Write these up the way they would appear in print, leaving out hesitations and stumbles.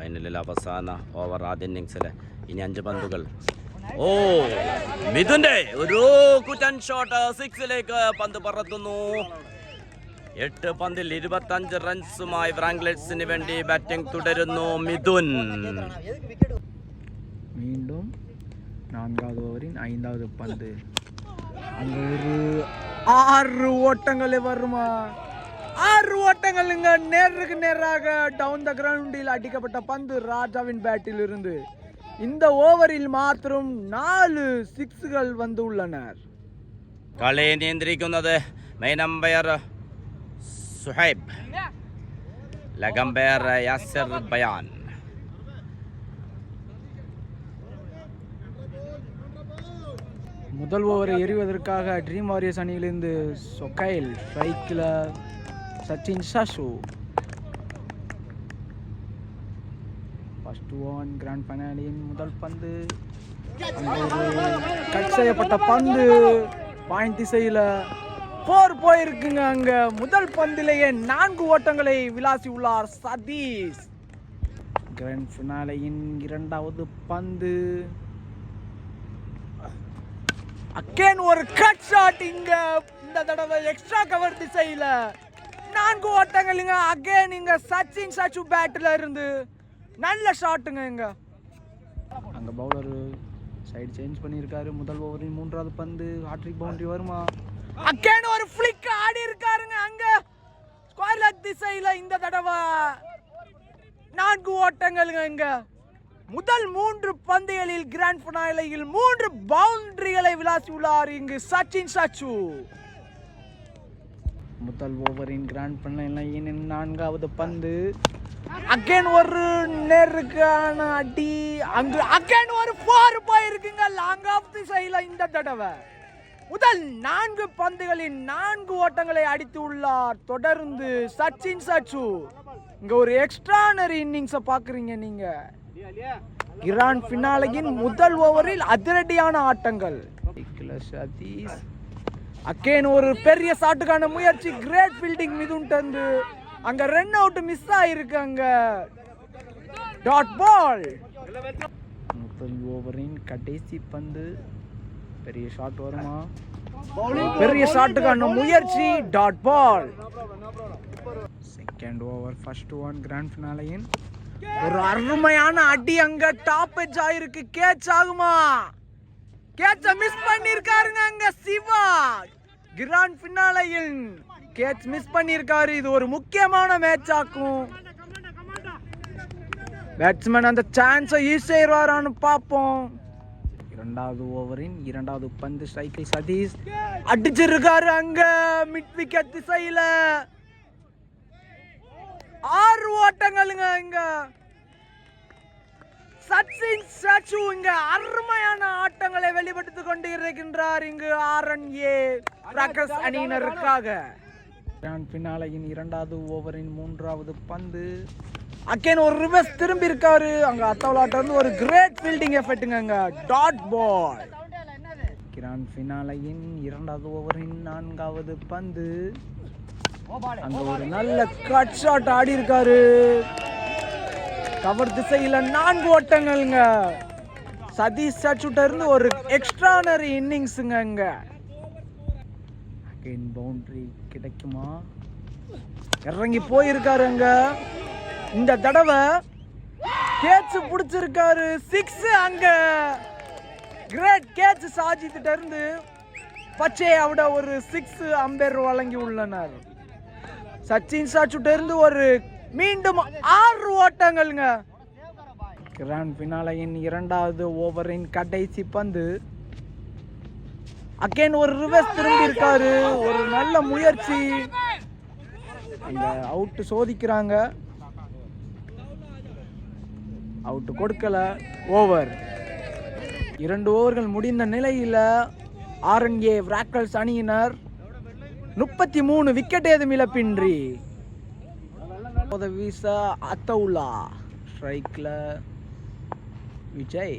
ഫൈനലിൽ അവസാന ഓവർ ആദ്യ ഇന്നിങ്സിലെ ഇനി 5 പന്തുകൾ. ഓ, മിഥുന്റെ ഒരു കുറ്റൻ ഷോട്ട്, 6ലേക്ക് പന്ത് പറത്തുന്നു. 8 പന്തിൽ 25 റൺസുമായി വ്രാംഗ്ലേഴ്സിന് വേണ്ടി ബാറ്റിംഗ് തുടരുന്നു മിഥുൻ. மீண்டும் 4வது ஓவரின் 5வது பந்து. அங்கே ஒரு 6 ஓட்டங்களே வருமா? 6 ஓட்டங்களுங்க. நேருக்கு நேராக டவுன் த கிரவுண்டில் அடிக்கப்பட்ட பந்து ராஜாவின் பேட்டில் இருந்து இந்த ஓவரில் மாத்திரம் 4 சிக்ஸுகள் வந்து உள்ளனர். കളി നിയന്ത്രിക്കുന്നത് main umpire Suhaib, leg umpire Yasir Bayan. முதல் ஓவரை எறிவதற்காக ட்ரீம் வாரியர்ஸ் அணியிலிருந்து சொகைல், ஸ்ட்ரைக்கில் Sachin Sashu. First one grand ஃபைனலின் முதல் பந்து. கட் செய்யப்பட்ட பந்து பாயிண்ட் திசையில் 4 போயிருக்குங்க. அங்க முதல் பந்திலேயே 4 ஓட்டங்களை விளாசி உள்ளார் சதீஷ். கிராண்ட் ஃபினாலேயின் 2வது பந்து. அகேன் ஒரு கட் ஷாட். இங்க இந்த தடவை எக்ஸ்ட்ரா கவர் திசையில 4 ஓட்டங்கள். அகேன் இங்க சச்சின் சாச்சு பேட்ல இருந்து நல்ல ஷாட்டுங்க. அங்க பவுலர் சைடு சேஞ்ச் பண்ணியிருக்காரு. முதல் ஓவரின் 3வது பந்து. ஹாட்ரிக் பவுண்டரி வருமா? அகேன் ஒரு ஃபிளிக் ஆடி இருக்காருங்க. அங்க ஸ்கொயர் லெக் திசையில இந்த தடவை 4 ஓட்டங்கள்ங்க. இங்க முதல் 3 பந்துகளில் கிராண்ட் ஃபினாலேயில் 3 பவுண்டரிகளை விளாசி உள்ளார் இங்கு சச்சின் சாச்சு. முதல் ஓவரின் கிராண்ட் ஃபினாலேயின் 4வது பந்து. அகைன் ஒரு நேருக்கான அடி. அங்கு அகைன் ஒரு 4 போயிருக்குங்க லாங் ஆஃப் திசையில இந்த தடவை. முதல் 4 பந்துகளில் 4 ஓட்டங்களை அடித்து உள்ளார் தொடர்ந்து சச்சின் சாச்சு. இங்க ஒரு எக்ஸ்ட்ரானரி இன்னிங்ஸை பாக்குறீங்க நீங்க. கிராண்ட் ஃபினாலேயின் முதல் ஓவரில் அதிரடியான ஆட்டங்கள். சதீஷ் அகேன் ஒரு பெரிய ஷாட்டுக்கான முயற்சி. கிரேட் ஃபீல்டிங் மிதுன் தந்து அங்க ரன் அவுட் மிஸ் ஆயிருக்கு. அங்க டாட் பால். முதல் ஓவரின் கடைசி பந்து. பெரிய ஷாட் வருமா? பெரிய ஷாட்டுக்கான முயற்சி. Dot ball. Second over first one grand ஃபினாலேயின் ஒரு அருமையான அடி. அங்க டாப் எட்ஜ் ஆயிருக்கு. கேட்ச் ஆகுமா? கேட்ச மிஸ் பண்ணிருக்காருங்க அங்க சிவா. கிராண்ட் ஃபினாலேயில் கேட்ச் மிஸ் பண்ணிருக்காரு. இது ஒரு முக்கியமான மேட்ச் ஆக்கும். பேட்ஸ்மேன் அந்த சான்ஸை யூஸ் செய்வாரான்னு பார்ப்போம். 2வது ஓவரின் 2வது பந்து. ஸ்ட்ரைக்கில் சதீஷ் அடிச்சிருக்காரு. அங்க மிட் விக்கெட் திசையில 6 ஓட்டங்களுங்க. இங்க சச்சின் சாச்சு இங்க அருமையான ஆட்டங்களை வெளிப்படுத்திக் கொண்டு இருக்கின்றார் இங்கு RNA ராக்கர்ஸ் அணியினருக்காக. கிராண்ட் ஃபினாலேயின் 2வது ஓவரின் 3வது பந்து. அகைன் ஒரு ரிவர்ஸ் திரும்பி இருக்காரு. அங்க அத்தவலாட்ட இருந்து ஒரு கிரேட் ஃபீல்டிங் எஃபெக்ட்டுங்க. அங்க டாட் பால். கிராண்ட் ஃபினாலேயின் 2வது ஓவரின் 4வது பந்து. அங்க ஒரு நல்ல கட் ஷாட் ஆடி இருக்காரு. கவர் திசையில 4 ஓட்டங்கள்ங்க. சதீஷ் சாச்சுட்ட இருந்து ஒரு எக்ஸ்ட்ரானரி இன்னிங்ஸ்ங்க. அங்க அகைன் பவுண்டரி கிடைக்குமா? இறங்கி போயிருக்காரு. அங்க இந்த தடவை கேட்ச் பிடிச்சிருக்காரு. 6. அங்க கிரேட் கேட்ச் சாஜித்திட்ட இருந்து பச்சையாவிட ஒரு 6 அம்பேர் வழங்கி உள்ளனர். சச்சின் சாச்சுட்ட இருந்து ஒரு மீண்டும் 6 ஓட்டங்கள்ங்க. கிராண்ட் ஃபினாலேயின் 2வது ஓவரின் கடைசி பந்து. அகைன் ஒரு ரிவர்ஸ் திரும்பி இருக்காரு. ஒரு நல்ல முயற்சி. அந்த அவுட் சோதிக்கிறாங்க. அவுட் கொடுக்கல. ஓவர். 2 ஓவர்கள் முடிந்த நிலையில RNA ராக்கர்ஸ் அணியினர் 33 விக்கெட் ஏதும் இழப்பின்றி. வீச அத்தவுல்லா. ஸ்ட்ரைக்ல விஜய்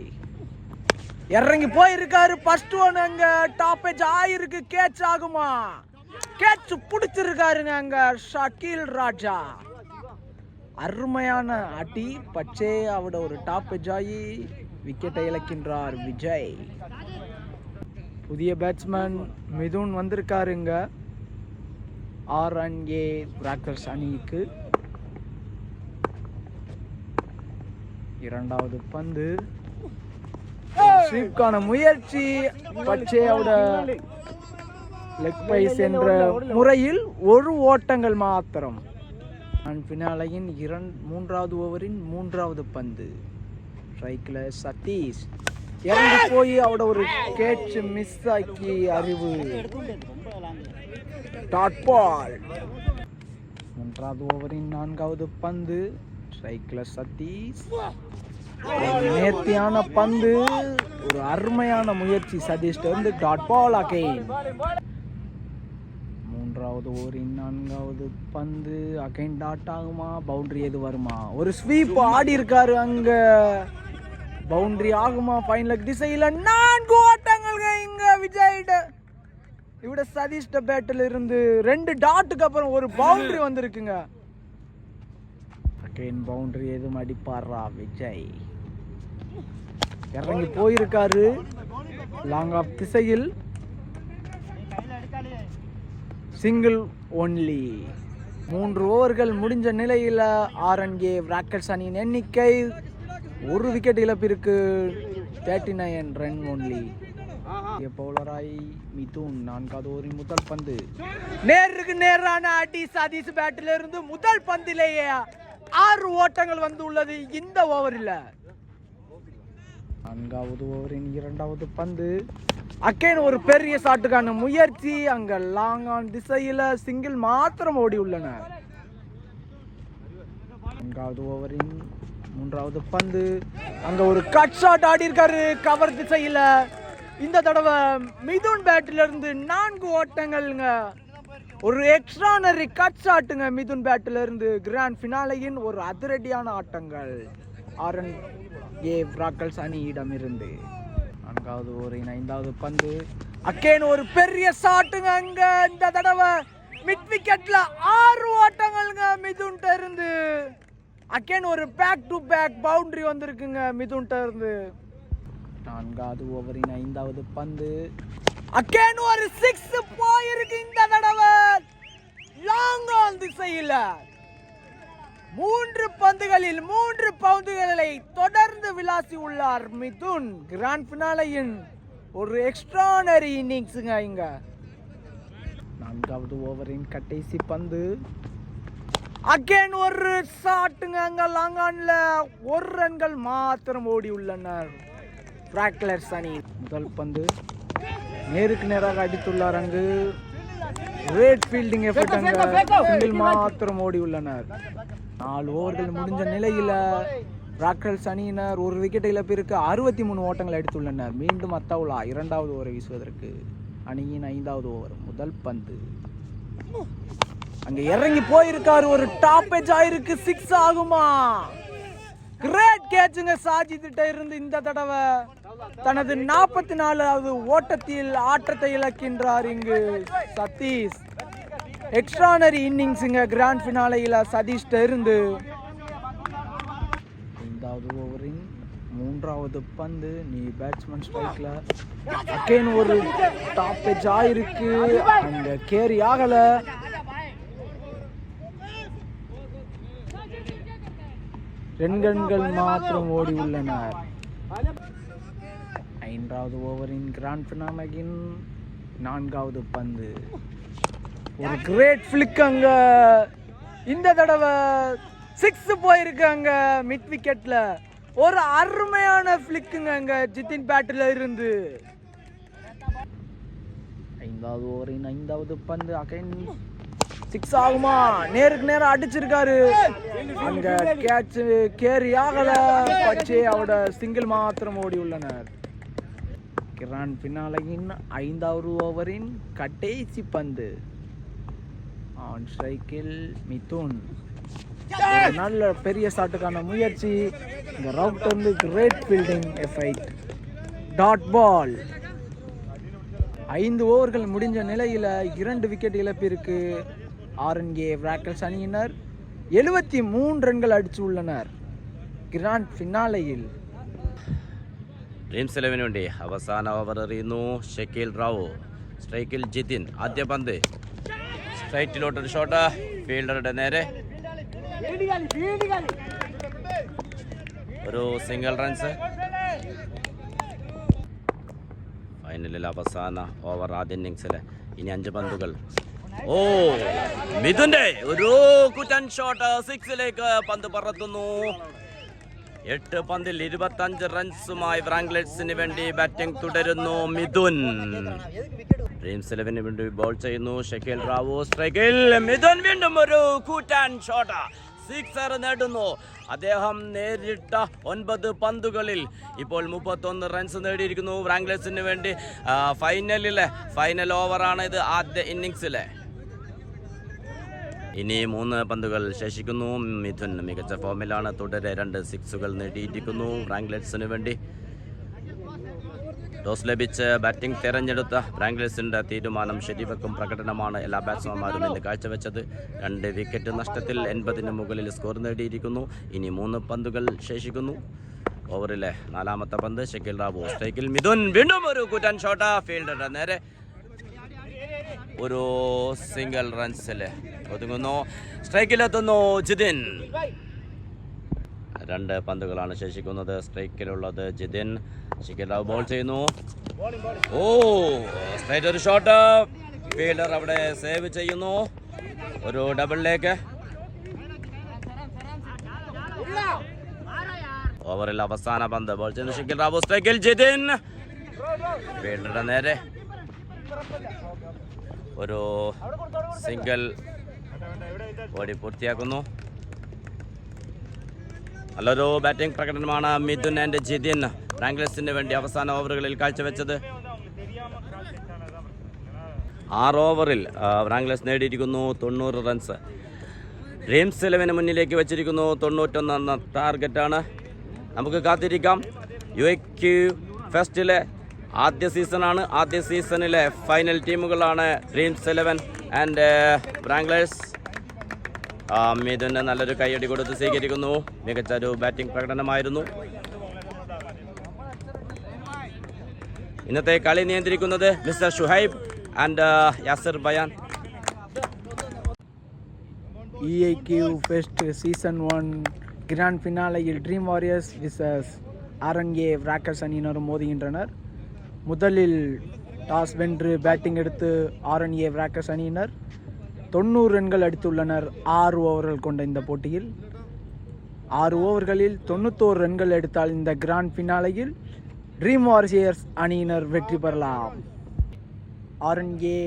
இறங்கி போயிருக்காரு. ஃபர்ஸ்ட் ஒன் அங்க டாப் எட்ஜ் ஆயிருக்கு. கேட்ச் ஆகுமா? கேட்ச் பிடிச்சிருக்காருங்க அங்க ஷக்கீல் ராஜா. அருமையான அடி. பச்சே அவட ஒரு டாப் எஜாயி விக்கெட்டை இழக்கின்றார் விஜய். புதிய பேட்ஸ்மேன் மிதுன் வந்திருக்காருங்க RNA ராக்கர்ஸ் அணிக்கு. இரண்டாவது பந்து ஸ்வீப்கான முயற்சி. பச்சேவோட லெக் பைஸ் என்ற முறையில் ஒரு ஓட்டங்கள் மாத்திரம். பின்னாலையின் மூன்றாவது ஓவரின் மூன்றாவது பந்து. ஸ்ட்ரைக்கில் சதீஷ் இறங்கி போய் அவட ஒரு கேட்ச் மிஸ் ஆக்கி அறிவு. Dot ball. மூன்றாவது ஓவரின் நான்காவது பந்து. ஸ்ட்ரைக்கில் சதீஷ் நேர்த்தியான பந்து. ஒரு அருமையான முயற்சி சதீஷ்ட இருந்து. Dot ball again. மூன்றாவது ஓவரின் நான்காவது பந்து. அகைன் டாட் ஆகுமா? பவுண்டரி எது வருமா? ஒரு ஸ்வீப் ஆடி இருக்காரு அங்க. பவுண்டரி ஆகுமா? ஃபைனல் திசையில 4 ஓட்டங்கள் இங்க விஜய்ட. இவட சதீஷ்ட பேட்டில் இருந்து 2 டாட்டுக்கு அப்புறம் ஒரு பவுண்டரி வந்திருக்குங்க. அகைன் பவுண்டரி எதுவும் அடிப்பாரா விஜய்? இறங்கி போயிருக்காரு லாங் ஆஃப் திசையில். Single only. 3 ஓவர்கள் முடிஞ்ச நிலையில் RNA ராக்கர்ஸ் அணியின் எண்ணிக்கை ஒரு விக்கெட் இழப்பிற்கு 39 ரன் ஒன்லி. பவுலராய் மிதுன் நான்காவது ஓவரின் முதல் பந்து. நேருக்கு நேரான அடி. சதீஷ் பேட்டில் இருந்து முதல் பந்திலேயே 6 ஓட்டங்கள் வந்து உள்ளது இந்த ஓவரில். நான்காவது ஓவரின் இரண்டாவது பந்து. அகைன் ஒரு பெரிய ஷாட்டுக்கான முயற்சி. அங்க லாங் ஆன் திசையில சிங்கிள் மாத்திரம் ஓடி உள்ளனர். நான்காவது ஓவரின் மூன்றாவது பந்து. அங்க ஒரு கட் ஷாட் ஆடி இருக்காரு கவர் திசையில. இந்த தடவை மிதுன் பேட்டில இருந்து 4 ஓட்டங்கள்ங்க. ஒரு எக்ஸ்ட்ரானரி கட் ஷாட்டுங்க மிதுன் பேட்டில இருந்து. கிராண்ட் ஃபினாலையின் ஒரு அதிரடியான ஆட்டங்கள் RNA ராக்கர்ஸ் அணியிடம் இருந்து. நான்காவது ஓவரின் ஐந்தாவது பந்து. அகைன் ஒரு பெரிய ஷாட்டுங்க அங்க. இந்த தடவை மிட் விக்கெட்ல 6 ஓட்டங்கள்ங்க மிதுன்ட்ட இருந்து. அகைன் ஒரு பேக் டு பேக் பவுண்டரி வந்திருக்குங்க மிதுன்ட்ட இருந்து. நான்காவது ஓவரின் ஐந்தாவது பந்து. அகைன் ஒரு 6 போயிருக்கு இந்த தடவை லாங் ஆன் திசையில. 3 பந்துகளில் 3 பவுண்டுகளை தொடர்ந்து விளாசி உள்ளார் மிதுன். கிராண்ட் ஃபினாலையின் ஒரு எக்ஸ்ட்ரானரி இன்னிங்ஸுங்க இங்க. நான்காவது ஓவரின் கடைசி பந்து. அகைன் ஒரு ஷாட்டுங்க அங்க லாங் ஆன்ல. 1 ரன்கள் மாத்திரம் ஓடி உள்ளனர் ராக்கர்ஸ் அணி. முதல் பந்து நேருக்கு நேராக அடித்துள்ளார் அங்கு. கிரேட் ஃபீல்டிங் எஃபர்ட் அங்க. சிங்கிள் மாத்திரம் ஓடி உள்ளனர். 4 ஓவர்கள் முடிஞ்ச நிலையில ராக்கர்ஸ் அணியினர் ஒரு விக்கெட் இழப்பிற்கு 63 ஓட்டங்கள் எடுத்துள்ளனர். மீண்டும் அத்தவுலா இரண்டாவது ஓவரை வீசுவதற்கு. அணியின் 5வது ஓவர் முதல் பந்து. அங்க இறங்கி போயிருக்காரு. ஒரு டாப் எட்ஜ் ஆயிருக்கு. 6 ஆகுமா? கிரேட் கேட்சுங்க சாஜித்திட்ட இருந்து. இந்த தடவை தனது 44வது ஓட்டத்தில் ஆட்டத்தை இழக்கின்றார் இங்கு சதீஷ். எக்ஸ்ட்ரானரி இன்னிங்ஸுங்க கிராண்ட் ஃபினாலையில சதீஷ்ட இருந்து. 5வது ஓவரின் 3வது பந்து. நீ பேட்ஸ்மேன் ஸ்ட்ரைக்ல. அகைன் ஒரு டாப் எட்ஜ் ஆயிருக்கு. அங்க கேரி ஆகல. ரன்கள் மாத்திரம் ஓடி உள்ளனர். 5வது ஓவரின் கிராண்ட் ஃபினாலையின் 4வது பந்து. ஒரு கிரேட் ஃபிளிக் அங்க. இந்த தடவை 6 போயிருக்கு அங்க மிட் விக்கெட்ல. ஒரு அருமையான ஃபிளிக்குங்க அங்க ஜிதின் பேட்டில் இருந்து. 5வது ஓவரின் 5வது பந்து. அகைன் 6 ஆகுமா? நேருக்கு நேரம் அடிச்சிருக்காரு. அங்க கேட்ச் கேரி ஆகல. பச்சே அவட சிங்கிள் மாத்திரம் ஓடி உள்ளனர். கிராண்ட் ஃபினாலையின் 5வது ஓவரின் கடைசி பந்து. ஆன் ஸ்ட்ரைக்கில் மிதுன். நல்ல பெரிய ஷாட்டுக்கான முயற்சி. இந்த ரவுட் வந்து great fielding effort. Dot ball. 5 ஓவர்கள் முடிஞ்ச நிலையில் 2 விக்கெட் இழப்பிற்கு RNA ராக்கர்ஸ் அணியினர். 73 ரன்கள் அடிச்சுள்ளனர் கிராண்ட் ஃபினாலேயில். ഡ്രീംസ് 11 വേണ്ടി അവസാന ഓവർ എറിയുന്നു ഷക്കീൽ റാവു. സ്ട്രൈക്കിൽ ജിതിൻ. ആദ്യ പന്ത് സ്ട്രൈറ്റിലോട്ടൊരു ഷോട്ട്, ഫീൽഡറുടെ നേരെ ഒരു സിംഗിൾ റൺസ്. ഫൈനലിൽ അവസാന ഓവർ ആദ്യ ഇന്നിങ്സിൽ. ഇനി 5 പന്തുകൾ. ഓ, മിഥുന്റെ ഒരു കുറ്റൻ ഷോട്ട്, 6ലേക്ക് പന്ത് പറത്തുന്നു. 8 പന്തിൽ 25 റൺസുമായി വ്രാംഗ്ലേഴ്സിന് വേണ്ടി ബാറ്റിംഗ് തുടരുന്നു മിഥുൻ. ഡ്രീംസ് 11 വേണ്ടി ബോൾ ചെയ്യുന്നു ഷക്കീൽ റാവു. സ്ട്രൈക്കിൽ മിഥുൻ വീണ്ടും ഒരു കൂറ്റാൻ ഷോട്ട്, 6 നേടുന്നു. അദ്ദേഹം നേരിട്ട 9 പന്തുകളിൽ ഇപ്പോൾ 31 റൺസ് നേടിയിരിക്കുന്നു വ്രാംഗ്ലേഴ്സിന് വേണ്ടി. ഫൈനൽ ഓവറാണ് ഇത് ആദ്യ ഇന്നിങ്സിലെ. ഇനി 3 പന്തുകൾ ശേഷിക്കുന്നു. മിഥുൻ മികച്ച ഫോമിലാണ്, തുടരെ 2 സിക്സുകൾ നേടിയിരിക്കുന്നു വ്രാംഗ്ലേഴ്സിന് വേണ്ടി. ടോസ് ലഭിച്ച് ബാറ്റിംഗ് തിരഞ്ഞെടുത്ത വ്രാംഗ്ലേഴ്സിന്റെ തീരുമാനം ശരിവെക്കും പ്രകടനമാണ് എല്ലാ ബാറ്റ്സ്മാൻമാരും ഇന്ന് കാഴ്ചവെച്ചത്. 2 വിക്കറ്റ് നഷ്ടത്തിൽ 80-ന് മുകളിൽ സ്കോർ നേടിയിരിക്കുന്നു. ഇനി 3 പന്തുകൾ ശേഷിക്കുന്നു. ഓവറിലെ 4ാമത്തെ പന്ത് ഷക്കീൽ റാവു. സ്ട്രൈക്കിൽ മിഥുൻ വീണ്ടും ഒരു കുറ്റൻ ഷോട്ട്, ഫീൽഡറുടെ നേരെ ഒരു സിംഗിൾ റൺസിൽ ഒതുങ്ങുന്നു. സ്ട്രൈക്കിലെത്തുന്നു ജിതിൻ. 2 പന്തുകളാണ് ശേഷിക്കുന്നത്. സ്ട്രൈക്കിലുള്ളത് ജിതിൻ. ഷക്കീൽ റാവു ബോൾ ചെയ്യുന്നു. ഓ, സ്ട്രൈറ്റ് ഒരു ഷോട്ട്, ഫീൽഡർ അവിടെ സേവ് ചെയ്യുന്നു. ഒരു ഡബിളിലേക്ക്. ഓവറിൽ അവസാന പന്ത് ബോൾ ചെയ്യുന്നു ഷക്കീൽ റാവു. സ്ട്രൈക്കിൽ ജിതിൻ, ഫീൽഡറുടെ നേരെ ഒരു സിംഗിൾ ഓടി പൂർത്തിയാക്കുന്നു. നല്ലൊരു ബാറ്റിംഗ് പ്രകടനമാണ് മിഥുൻ ആൻഡ് ജിതിൻ വ്രാംഗ്ലേഴ്സിന് വേണ്ടി അവസാന ഓവറുകളിൽ കാഴ്ചവെച്ചത്. 6 ഓവറിൽ വ്രാംഗ്ലേഴ്സ് നേടിയിരിക്കുന്നു 90 റൺസ്. ഡ്രീംസ് 11 മുന്നിലേക്ക് വെച്ചിരിക്കുന്നു 91 എന്ന ടാർഗറ്റാണ്. നമുക്ക് കാത്തിരിക്കാം. UAQ ഫെസ്റ്റിലെ ആദ്യ സീസണാണ്. ആദ്യ സീസണിലെ ഫൈനൽ ടീമുകളാണ് ഡ്രീംസ് 11 ആൻഡ് വ്രാംഗ്ലേഴ്സ്. മിഥുന് നല്ലൊരു കൈയടി കൊടുത്ത് സ്വീകരിക്കുന്നു. മികച്ച ഒരു ബാറ്റിംഗ് പ്രകടനമായിരുന്നു. ഇന്നത്തെ കളി നിയന്ത്രിക്കുന്നത് mister Shuhaib and Yasir Bayan. EAQ fest season 1 grand ஃபினாலேயில் Dream Warriors versus RNA Rockers அணியினரும் மோதுகின்றனர். முதலில் டாஸ் வென்று பேட்டிங் எடுத்து RNA ராக்கர்ஸ் அணியினர் 90 ரன்கள் அடித்துள்ளனர் 6 ஓவர்கள் கொண்ட இந்த போட்டியில். 6 ஓவர்களில் 91 ரன்கள் எடுத்தால் இந்த கிராண்ட் ஃபினாலேயில் ட்ரீம் வாரியர்ஸ் அணியினர் வெற்றி பெறலாம். RNA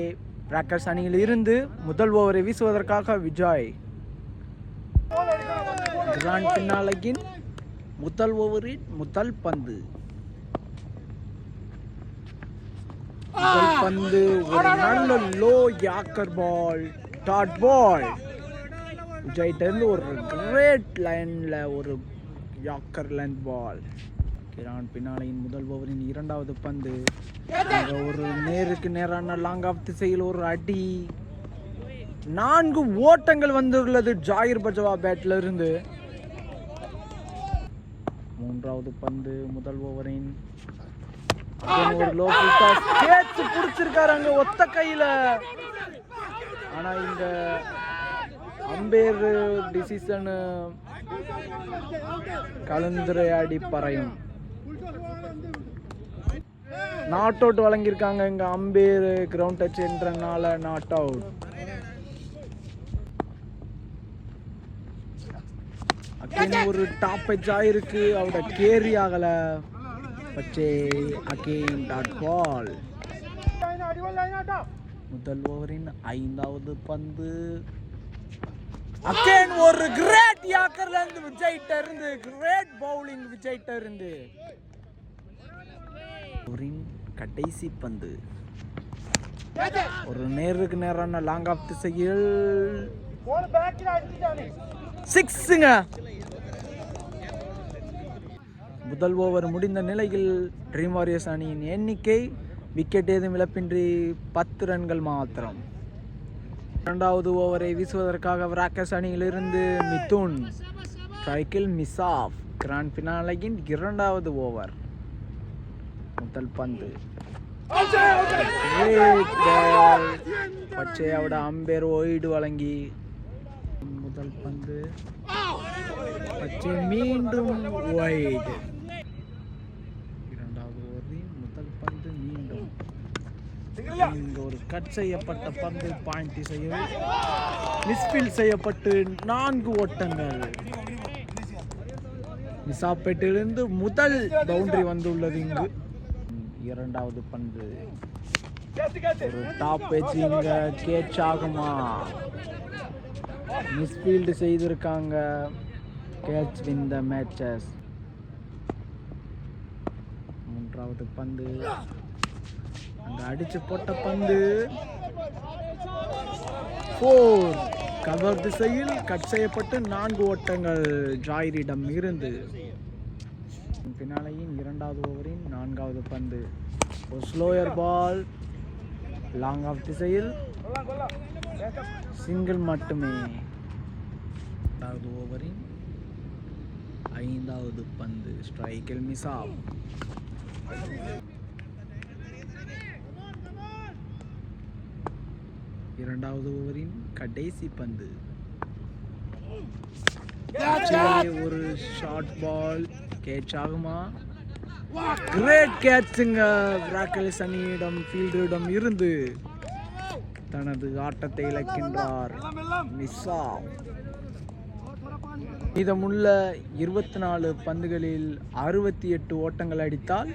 ராக்கர்ஸ் அணியில் இருந்து முதல் ஓவரை வீசுவதற்காக விஜய். கிராண்ட் ஃபினாலேயின் முதல் ஓவரின் முதல் பந்து. ஒரு நல்ல லோ யாக்கர் பால், டாட் பால். விஜய்கிட்ட இருந்து ஒரு கிரேட் லைன்ல ஒரு யாக்கர் லைன் பால். கிராண்ட் ஃபினாலேயின் முதல் ஓவரின் 2வது பந்து. ஒரு நேருக்கு நேரான லாங் ஆஃப் திசையில் ஒரு அடி. 4 ஓட்டங்கள் வந்துள்ளது ஜாகிர் பஜவா பேட்ல இருந்து. 3வது பந்து முதல் ஓவரின். ஒரு லோ டாஸ் கேட்ச் பிடிச்சிருக்காரு அங்க ஒத்த கையில. ஆனா இந்த அம்பேர் டிசிஷன் கலந்துரையாடி பறையும். நாட் அவுட் வழங்கியிருக்காங்க இங்க அம்பேர். கிரவுண்ட் டச் என்றனால நாட் அவுட். ஒரு டாப் எட்ஜ் ஆயிருக்கு, அவட கேரி ஆகல. பச்சே அகெயின் டாட் பால். முதல் ஓவரின் 5வது பந்து. அகெயின் ஒரு கிரேட் யாக்கர்ல இருந்து விஜய்ட்ட இருந்து கிரேட் பவுலிங் விஜய்ட்ட இருந்து. ஓவரின் கடைசி பந்து. ஒரு நேருக்கு நேரான லாங் ஆஃப் திசையில் 6ங்க. முதல் ஓவர் முடிந்த நிலையில் ட்ரீம் வாரியர்ஸ் அணியின் எண்ணிக்கை விக்கெட் ஏதும் இழப்பின்றி 10 ரன்கள் மாத்திரம். இரண்டாவது ஓவரை வீசுவதற்காக ராக்கர்ஸ் அணியிலிருந்து மிதுன். ஸ்ட்ரைக்கில் மிஸ் ஆஃப். கிராண்ட் ஃபினாலேயின் இரண்டாவது ஓவர். முதல் பந்து பச்சையோட அம்பேர் ஒய்டு வழங்கி முதல் பந்து பச்சை மீண்டும் ஒய்டு. இரண்டாவது ஓவரில் முதல் பந்து மீண்டும் ஒரு கட் செய்யப்பட்ட பந்து பாயிண்ட் திசையில் மிஸ்ஃபீல்ட் செய்யப்பட்டு 4 ஓட்டங்கள். மிசாப்பேட்டிலிருந்து முதல் பவுண்டரி வந்துள்ளது. இங்கு இரண்டாவது பந்து ஒரு டாப் பேச்சு இங்க கேட்ச் ஆகுமா? மிஸ்ஃபீல்டு செய்திருக்காங்க. Catch win the matches. மூன்றாவது பந்து அங்க அடிச்சு போட்ட பந்து 4 கவர் திசையில் கட் செய்யப்பட்டு 4 ஓட்டங்கள் ஜாயிரிடம் இருந்து. பின்னாலேயின் இரண்டாவது ஓவரின் 4வது பந்து ஒரு ஸ்லோயர் பால் லாங் ஆஃப் திசையில் சிங்கிள் மட்டுமே. இரண்டாவது ஓவரின் 5வது பந்து ஸ்ட்ரைக்கில் மிஸ் ஆஃப். இரண்டாவது ஓவரின் கடைசி பந்து ஒரு ஷார்ட் பால் கேட்ச் ஆகுமா? கிரேட் கேட்சுங்க. ராக்கர்ஸ் அணியிடம் ஃபீல்டரிடம் இருந்து தனது ஆட்டத்தை இழக்கின்றார். Miss of. மீதமுள்ள 24 பந்துகளில் 68 ஓட்டங்கள் அடித்தால்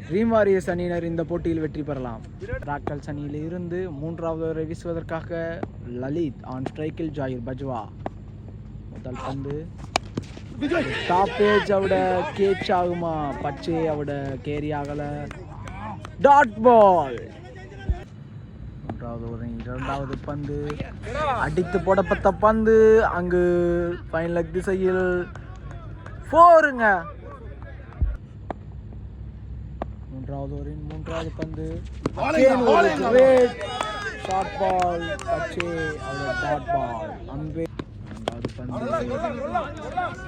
ட்ரீம் வாரியர்ஸ் அணியினர் இந்த போட்டியில் வெற்றி பெறலாம். ராக்கர்ஸ் அணியில் இருந்து 3வது ஓவரை வீசுவதற்காக லலித். ஆன் ஸ்ட்ரைக்கில் ஜாயிர் பஜ்வா. முதல் பந்து டாப் ஏஜ் அவட கேட்ச் ஆகுமா? பச்சை அவட கேரி ஆகல. Dot ball. 3வது ஓவரின் 2வது பந்து அடித்து போடப்பட்ட பந்து அங்கு ஃபைன் லெக் திசையில் 4ங்க. 3வது ஓவரின் 3வது பந்து ஷார்ட் பால் பச்சை அவட டாட் பால். அம்பே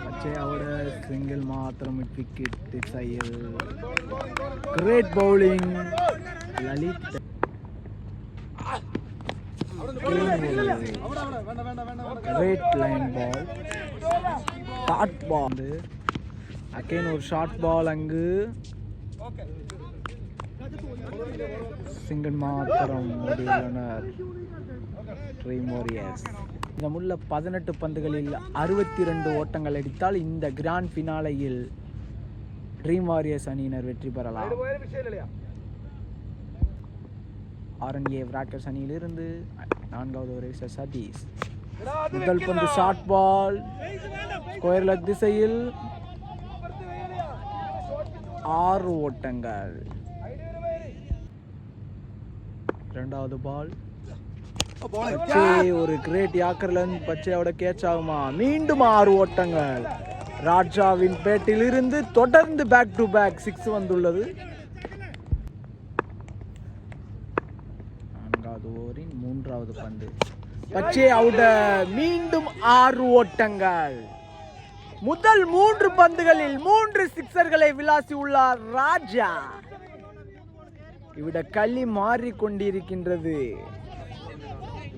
பச்சை அவட சிங்கிள் மாத்திரம் விக்கெட் திசையில். Great bowling Lalit. Great line ball dot ball. Again ஒரு ஷார்ட் பால் அங்கு சிங்கிள் மாத்திரம் முடிவுள்ளனர் ட்ரீம் வாரியர்ஸ். மீதமுள்ள 18 பந்துகளில் 62 ஓட்டங்கள் அடித்தால் இந்த கிராண்ட் ஃபினாலேயில் ட்ரீம் வாரியர்ஸ் அணியினர் வெற்றி பெறலாம். RNA ராக்கர்ஸ் அணியிலிருந்து 4வது ஓவரை சதீஷ். முதல் பந்து ஷார்ட் பால் ஸ்கொயர் லெக் திசையில் 6 ஓட்டங்கள். இரண்டாவது பால் ஒரு கிரேட் யாக்கர்லன் பச்சையோட கேட்ச் ஆகுமா? மீண்டும் 6 ஓட்டங்கள். ராஜாவின் பேட்டில் இருந்து தொடர்ந்து பேக் டு பேக் 6 வந்துள்ளது. 4வது ஓவரின் 3வது பந்து பச்சை அவுட். மீண்டும் 6 ஓட்டங்கள். முதல் 3 பந்துகளில் 3 சிக்ஸர்களை விளாசி உள்ளார் ராஜா. இவிட களி மாறிக்கொண்டிருக்கின்றது.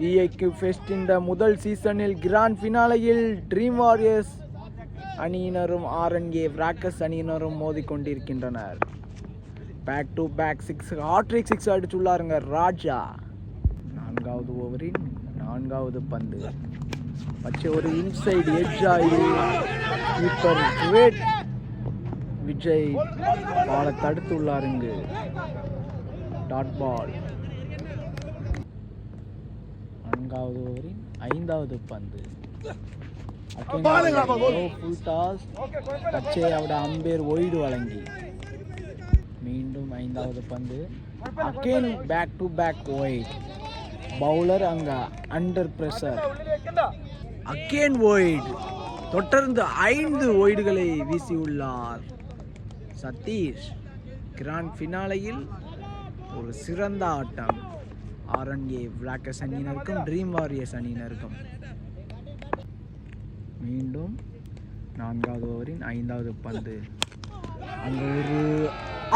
EIQ ஃபெஸ்ட் இந்த முதல் சீசனில் கிராண்ட் ஃபினாலேயில் ட்ரீம் வாரியர்ஸ் அணியினரும் RNA ராக்கர்ஸ் அணியினரும் மோதிக்கொண்டிருக்கின்றனர். பேக் டு பேக் 6 ஹாட்ரிக் 6 அடிச்சுள்ளாருங்க ராஜா. 4வது ஓவரின் 4வது பந்து பச்சை ஒரு இன்சைடு எட்ஜ் ஆகி கீப்பர் கிரேட் விஜய் பாலை தடுத்துள்ளாருங்க. Dot ball. 4வது ஓவரின் 5வது பந்து ஃபுல் டாஸ் பச்சை அவட அம்பேர் ஒய்டு வழங்கி. மீண்டும் 5வது பந்து again back to back wide. Bowler அங்க அண்டர் பிரஷர். Again wide. தொடர்ந்து 5 ஒய்டுகளை வீசியுள்ளார் சதீஷ். கிராண்ட் ஃபினாலேயில் ஒரு சிறந்த ஆட்டம். RNA Blackers அணியினருக்கும் ட்ரீம் வாரியர்ஸ் அணியினருக்கும். மீண்டும் 4வது ஓவரின் 5வது பந்து. அங்க ஒரு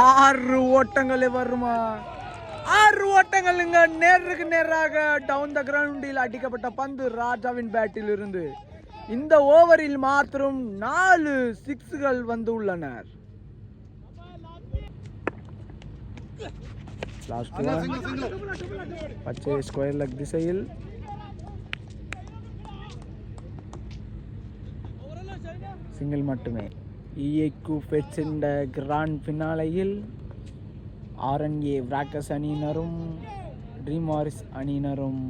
6 ஓட்டங்களே வருமா? 6 ஓட்டங்களுங்க. நேருக்கு நேராக டவுன் த கிரவுண்டில் அடிக்கப்பட்ட பந்து ராஜாவின் பேட்டில் இருந்து. இந்த ஓவரில் மாத்திரம் 4 சிக்ஸ்கள் வந்து உள்ளனர். லாஸ்ட் பச்சை ஸ்கொயர் லெக் திசையில் சிங்கிள் மட்டுமே. EAQ ஃபெட்ஸ் இந்த கிராண்ட் ஃபினாலையில் RNA Blackers அணியினரும் ட்ரீம் வாரியர்ஸ் அணியினரும்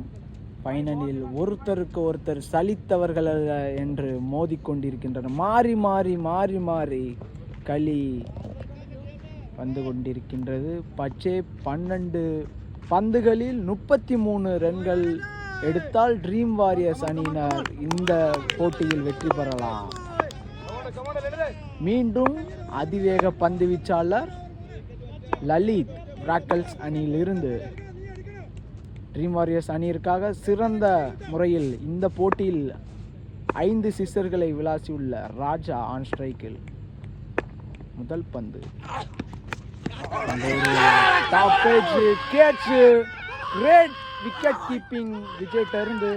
ஃபைனலில் ஒருத்தருக்கு ஒருத்தர் சலித்தவர்கள் என்று மோதிக்கொண்டிருக்கின்றனர். மாறி மாறி மாறி மாறி களி வந்து கொண்டிருக்கின்றது. பச்சை 12 பந்துகளில் 33 ரன்கள் எடுத்தால் ட்ரீம் வாரியர்ஸ் அணியினர் இந்த போட்டியில் வெற்றி பெறலாம். மீண்டும் அதிவேக பந்து வீச்சாளர் லலித் பிராக்கல்ஸ் அணியிலிருந்து ட்ரீம் வாரியர்ஸ் அணியிற்காக சிறந்த முறையில் இந்த போட்டியில் 5 சிக்ஸர்களை விளாசியுள்ள ராஜா ஆன் ஸ்ட்ரைக்கில். முதல் பந்து கிரேட் விக்கெட் கீப்பிங் விஜயிலிருந்து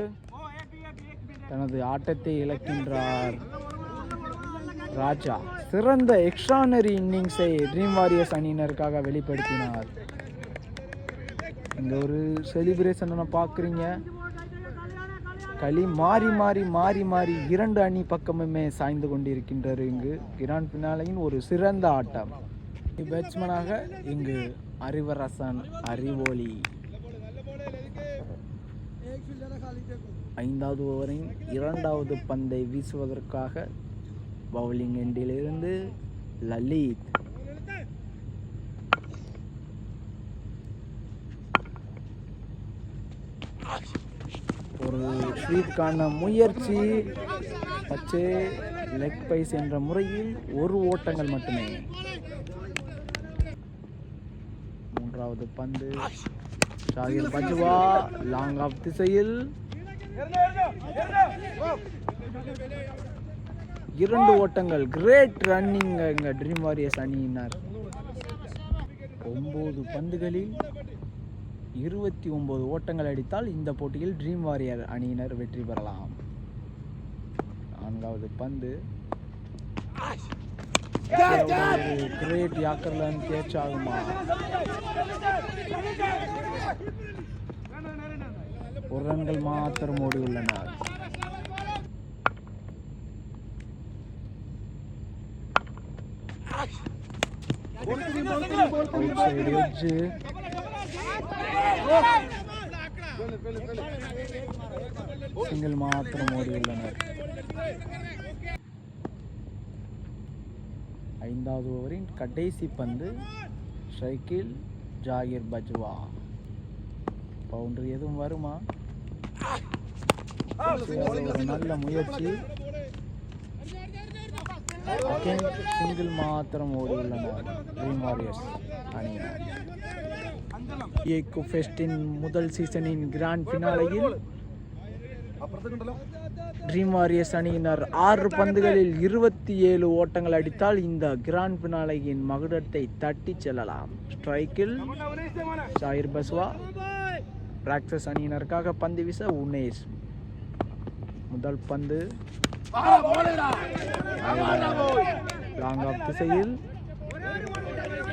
தனது ஆட்டத்தை இழக்கின்றார் ராஜா. சிறந்த எக்ஸ்ட்ரானரி இன்னிங்ஸை ட்ரீம் வாரியர்ஸ் அணியினருக்காக வெளிப்படுத்தினார். இங்க ஒரு செலிப்ரேஷனை பார்க்குறீங்க. களி மாறி மாறி மாறி மாறி 2 அணி பக்கமுமே சாய்ந்து கொண்டிருக்கின்றது. இங்கு கிராண்ட் ஃபினாலையின் ஒரு சிறந்த ஆட்டம். பேட்ஸ்மேனாக இங்கு அறிவரசன் அறிவோலி 5வது ஓவரின் 2வது பந்தை வீசுவதற்காக பவுலிங் எண்டிலிருந்து லலித். ஒரு ஸ்வீப்கான முயற்சி. பச்சை லெக் பைஸ் என்ற முறையில் 1 ஓட்டங்கள் மட்டுமே. 3வது பந்து ஷாகிர் பஜ்வா லாங் ஆஃப் திசையில் 2 ஓட்டங்கள். கிரேட் ரன்னிங் எங்க ட்ரீம் வாரியர்ஸ் அணியினர். 9 பந்துகளில் 29 ஓட்டங்கள் அடித்தால் இந்த போட்டியில் ட்ரீம் வாரியர் அணியினர் வெற்றி பெறலாம். 4வது பந்து கிரேட் யாக்கர்லன் கேட்ச் ஆகுமா? 1 ரன்கள் மாத்திரம் ஓடி உள்ளனர். சிங்கிள் மாத்திரம் ஓடி உள்ளனர். 5வது ஓவரின் கடைசி பந்து ஸ்ட்ரைக்கில் ஜாகிர் பஜ்வா. பவுண்டரி எதுவும் வருமா? ஒரு நல்ல முயற்சி. சிங்கிள் மாத்திரம் ஓடி உள்ளனர் ட்ரீம் வாரியர்ஸ் அணியினர். EAQ ஃபெஸ்டின் முதல் சீசனின் கிராண்ட் ஃபினாலையில் ட்ரீம் வாரியர்ஸ் அணியினர் 6 பந்துகளில் 27 ஓட்டங்கள் அடித்தால் இந்த கிராண்ட் ஃபினாலையின் மகுடத்தை தட்டி செல்லலாம். ஸ்ட்ரைக்கில் ஷாகிர் பஸ்வா. பிராக்சஸ் அணியினருக்காக பந்து வீச உனேஷ். முதல் பந்து லாங் ஆஃப் திசையில்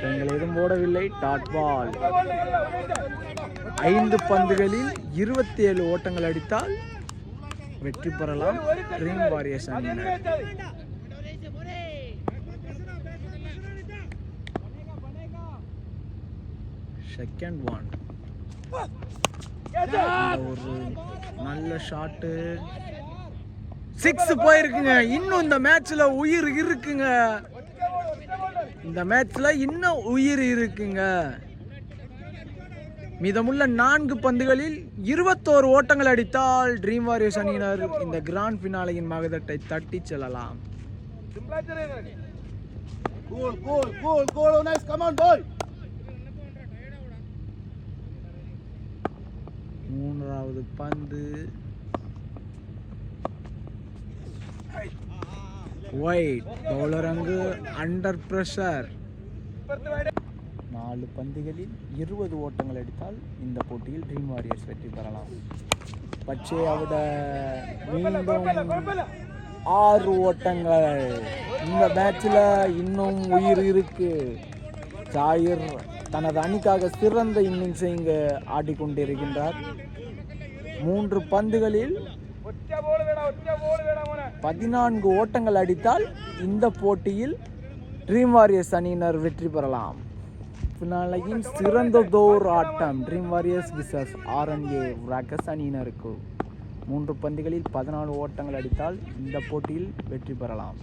எங்கள் எதுவும் ஓடவில்லை. Dot ball. 5 பந்துகளில் 27 ஓட்டங்கள் அடித்தால் வெற்றி பெறலாம் ட்ரீம் வாரியர்ஸ் அணியினர். Second one. ஒரு நல்ல ஷாட்டு. 6 போயிருக்குங்க. இன்னும் இந்த மேட்ச்ல உயிர் இருக்குங்க. இந்த மேட்ச்ல இன்னும் உயிர் இருக்குங்க. மீதமுள்ள 4 பந்துகளில் 21 ஓட்டங்கள் அடித்தால் ட்ரீம் வாரியர்ஸ் அணியினர் இந்த கிராண்ட் ஃபினாலையின் மகதட்டை தட்டி செல்லலாம். மூன்றாவது பந்து ஒயிட். பவுலர் அங்கு அண்டர் பிரஷர். 4 பந்துகளில் 20 ஓட்டங்கள் அடித்தால் இந்த போட்டியில் ட்ரீம் வாரியர்ஸ் வெற்றி பெறலாம். பச்சை அவட மீண்டும் 6 ஓட்டங்கள். இந்த மேட்சில் இன்னும் உயிர் இருக்கு. ஜாயிர் தனது அணிக்காக சிறந்த இன்னிங்ஸை இங்கு ஆடிக்கொண்டிருக்கின்றார். 3 பந்துகளில் 14 ஓட்டங்கள் அடித்தால் இந்த போட்டியில் ட்ரீம் வாரியர்ஸ் அணியினர் வெற்றி பெறலாம். பின்னாலையின் சிறந்ததோர் ஆட்டம் Dream Warriors versus RNA Rockers அணியினருக்கு. 3 பந்துகளில் 14 ஓட்டங்கள் அடித்தால் இந்த போட்டியில் வெற்றி பெறலாம்.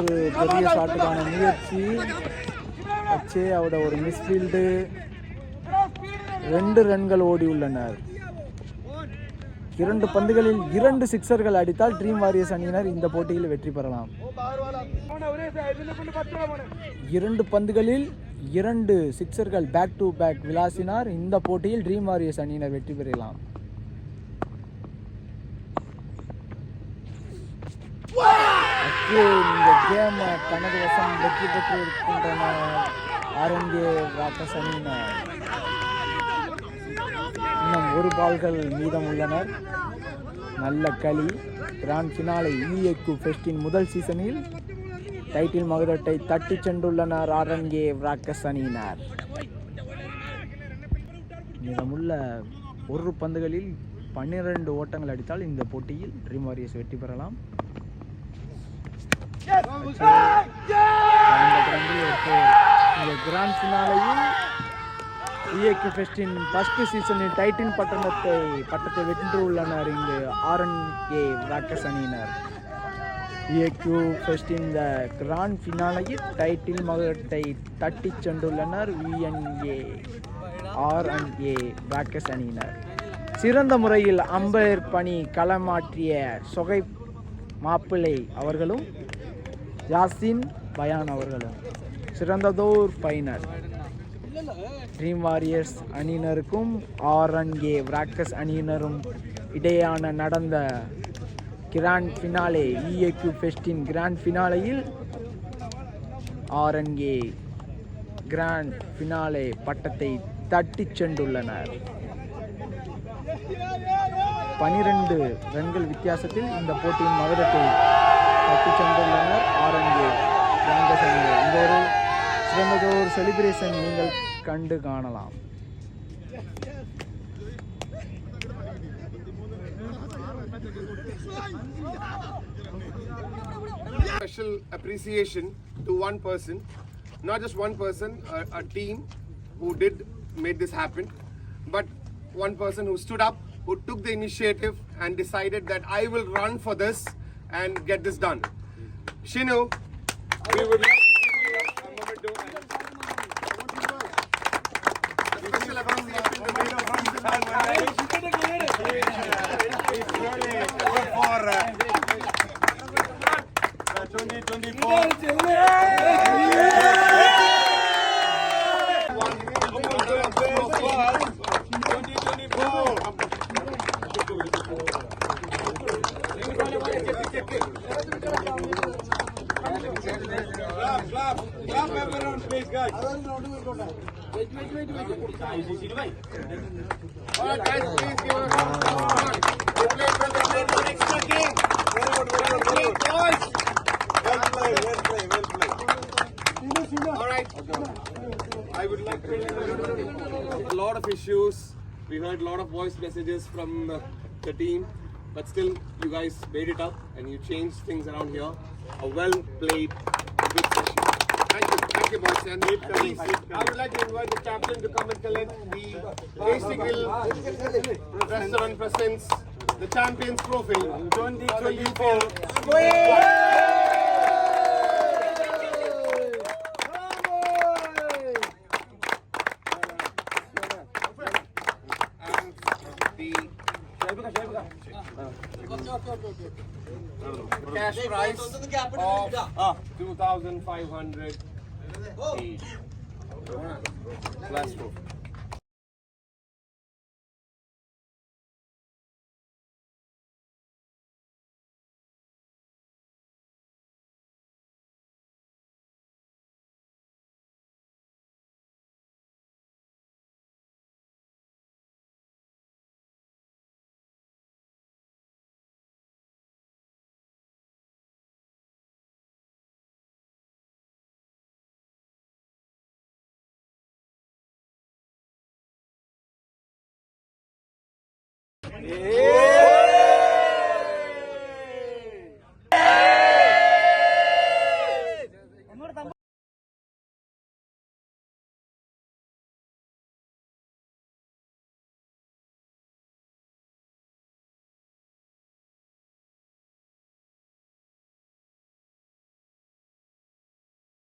ஒரு பெரிய ஷாட்டுக்கான முயற்சி. வச்சே அவட ஒரு மிஸ்ஃபீல்டு. 2 ரன்கள் ஓடியுள்ளனர். 2 பந்துகளில் 2 சிக்ஸர்கள் அடித்தால் ட்ரீம் வாரியர்ஸ் அணியினர் இந்த போட்டியில் வெற்றி பெறலாம். 2 பந்துகளில் 2 சிக்ஸர்கள் பேக் டு பேக் விளாசினார். இந்த போட்டியில் ட்ரீம் வாரியர்ஸ் அணியினர் வெற்றி பெறலாம். இந்த கேம் தனது வசம் வெற்றி பெற்று இருக்கின்றனர் RNA ராக்கர்ஸ் அணியினர். இன்னும் 1 பால்கள் மீதம் உள்ளனர். நல்ல களி. கிராண்ட் ஃபினாலே EAQ ஃபெஸ்டின் முதல் சீசனில் டைட்டில் மகுடத்தை தட்டி சென்றுள்ளனர் RNA ராக்கர்ஸ் அணியினர். மீதமுள்ள 1 பந்துகளில் 12 ஓட்டங்கள் அடித்தால் இந்த போட்டியில் ட்ரீம் வாரியர்ஸ் வெற்றி பெறலாம். இந்த கிராண்ட் ஃபினாலேயில் EAQ ஃபெஸ்டின் ஃபர்ஸ்ட் சீசனில் டைட்டில் பட்டத்தை வென்றுள்ளனர் இங்கு RNA ராக்கர்ஸ் அணியினர். EAQ ஃபெஸ்டின் இந்த கிராண்ட் ஃபினாலேயில் டைட்டில் மகுடத்தை தட்டி சென்றுள்ளனர் RNA ராக்கர்ஸ் அணியினர். சிறந்த முறையில் அம்பையர் பணி களமாற்றிய சொகை மாப்பிள்ளை அவர்களும் யாசின் பயான் அவர்களும் சிறந்ததோர் ஃபைனல். ட்ரீம் வாரியர்ஸ் அணியினருக்கும் RNA ராக்கர்ஸ் அணியினரும் இடையான நடந்த கிராண்ட் ஃபினாலே EAQ ஃபெஸ்டின் கிராண்ட் ஃபினாலேயில் RNA கிராண்ட் ஃபினாலே பட்டத்தை தட்டி சென்றுள்ளனர். 12 ரன்கள் வித்தியாசத்தில் இந்த போட்டியின் மகுடத்தை தட்டி சென்றுள்ளனர் RNA ராக்கர்ஸ் அணியினர். இந்த ஒரு சிறந்ததொரு செலிப்ரேஷன் நீங்கள் கண்டு காணலாம். Special appreciation to one person, not just one person, a team who made this happen, but one person who stood up, who took the initiative and decided that I will run for this and get this done. Shinu, we would like to give you a memento. Special appreciation to for 2024. Clap everyone, please, guys. Wait. All right, guys, please give us some support. We played an extra game. Very good, boys. Well played. All right. I would like to a lot of issues. We heard a lot of voice messages from the team, but still, you guys made it up and you changed things around here. A well played, good session. Thank you, boys. And please, I would like to invite the captain to come and collect the Tasty Grill restaurant presents the Champions Trophy 2024. Cash prize of 2,500 each. Plus 4. A